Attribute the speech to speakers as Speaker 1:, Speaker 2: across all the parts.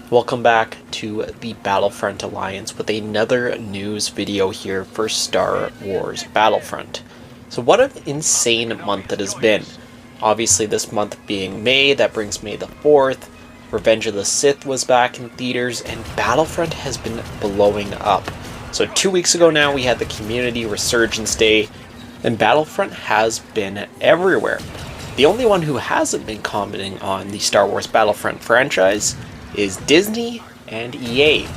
Speaker 1: Welcome back to the Battlefront Alliance with another news video here for Star Wars Battlefront. So what an insane month it has been. Obviously this month being May, that brings May the 4th, Revenge of the Sith was back in theaters, and Battlefront has been blowing up. So 2 weeks ago now we had the Community Resurgence Day, and Battlefront has been everywhere. The only one who hasn't been commenting on the Star Wars Battlefront franchise is Disney and EA.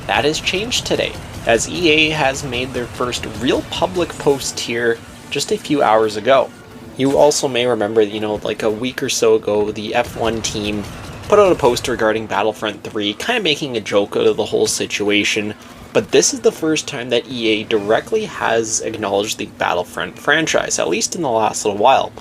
Speaker 1: That has changed today, as EA has made their first real public post here just a few hours ago. You also may remember, like a week or so ago, the F1 team put out a post regarding Battlefront 3, kind of making a joke out of the whole situation, but this is the first time that EA directly has acknowledged the Battlefront franchise, at least in the last little while.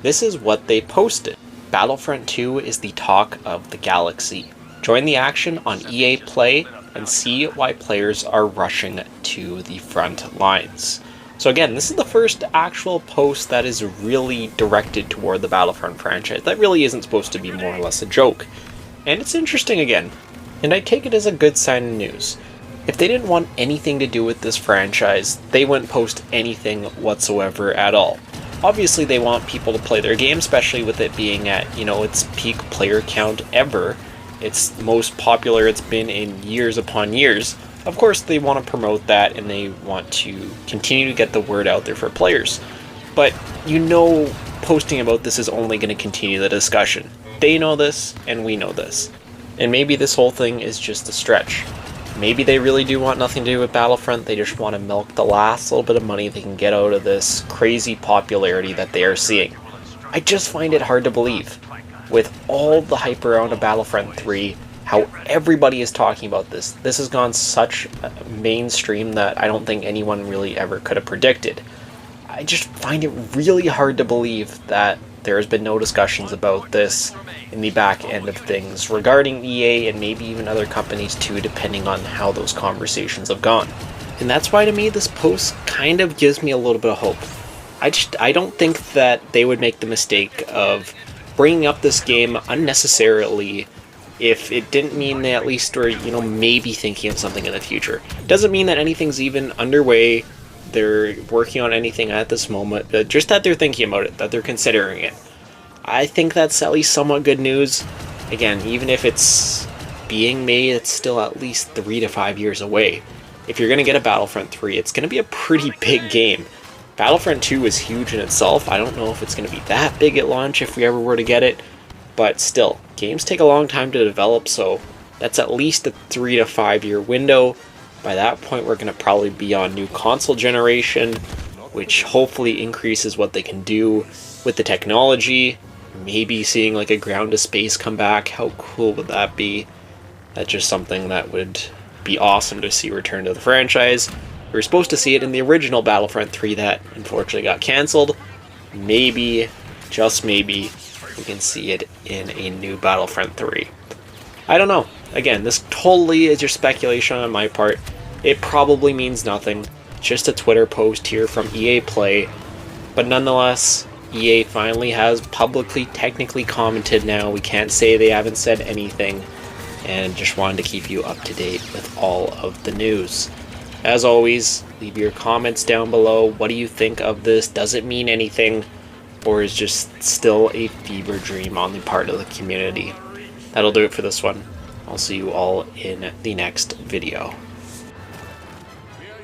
Speaker 1: This is what they posted. Battlefront 2 is the talk of the galaxy. Join the action on EA Play and see why players are rushing to the front lines. So again, this is the first actual post that is really directed toward the Battlefront franchise. That really isn't supposed to be more or less a joke. And it's interesting again, and I take it as a good sign of news. If they didn't want anything to do with this franchise, they wouldn't post anything whatsoever at all. Obviously they want people to play their game, especially with it being at, its peak player count ever. It's the most popular it's been in years upon years. Of course, they want to promote that and they want to continue to get the word out there for players. But posting about this is only going to continue the discussion. They know this and we know this. And maybe this whole thing is just a stretch. Maybe they really do want nothing to do with Battlefront. They just want to milk the last little bit of money they can get out of this crazy popularity that they are seeing. I just find it hard to believe. With all the hype around a Battlefront 3, how everybody is talking about this. This has gone such mainstream that I don't think anyone really ever could have predicted. I just find it really hard to believe that there has been no discussions about this in the back end of things regarding EA and maybe even other companies too, depending on how those conversations have gone. And that's why to me this post kind of gives me a little bit of hope. I don't think that they would make the mistake of bringing up this game unnecessarily if it didn't mean they at least were, maybe thinking of something in the future. Doesn't mean that anything's even underway, they're working on anything at this moment, but just that they're thinking about it, that they're considering it. I think that's at least somewhat good news. Again, even if it's being made, it's still at least 3 to 5 years away. If you're going to get a Battlefront 3, it's going to be a pretty big game. Battlefront 2 is huge in itself. I don't know if it's going to be that big at launch if we ever were to get it, but still, games take a long time to develop, so that's at least a 3 to 5 year window. By that point, we're going to probably be on new console generation, which hopefully increases what they can do with the technology. Maybe seeing like a ground to space come back. How cool would that be? That's just something that would be awesome to see return to the franchise. We were supposed to see it in the original Battlefront 3 that unfortunately got cancelled. Maybe, just maybe, we can see it in a new Battlefront 3. I don't know. Again, this totally is just speculation on my part. It probably means nothing. Just a Twitter post here from EA Play. But nonetheless, EA finally has publicly, technically commented now. We can't say they haven't said anything. And just wanted to keep you up to date with all of the news. As always, leave your comments down below. What do you think of this? Does it mean anything? Or is just still a fever dream on the part of the community? That'll do it for this one. I'll see you all in the next video.